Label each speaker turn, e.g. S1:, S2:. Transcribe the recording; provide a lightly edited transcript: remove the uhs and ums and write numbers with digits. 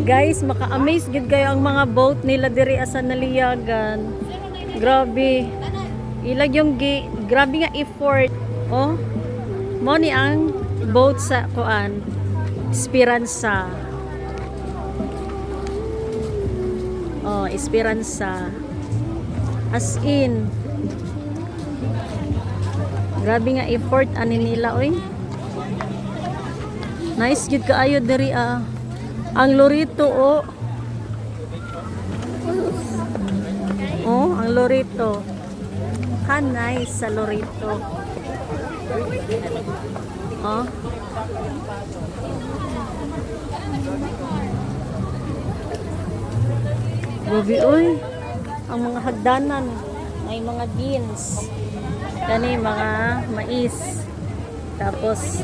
S1: Guys, maka-amaze gid kayo ang mga boat nila diri sa Naliyagan. Grabe. Ilag yung grabe nga effort. Oh. Mo ni ang boat sa kuan. Esperanza. Oh, Esperanza. As in. Grabe nga effort ani nila oy. Nice gid kaayo diri ah. Ang Lorito oh. Oh, ang Lorito. Nice sa Lorito. Oh. Grabe oy. Ang mga hagdanan, may mga beans. Kani mga mais. Tapos